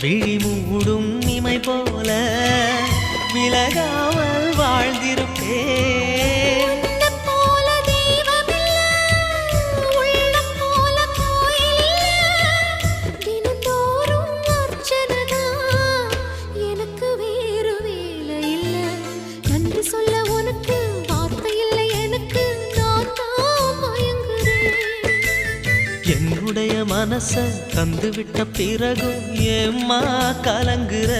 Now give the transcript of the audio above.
விழி மூடும் இமை போல விலகாமல் வாழ்ந்திருப்பேன். என்னுடைய மனச தந்துவிட்ட பிறகும் ஏம்மா கலங்குற?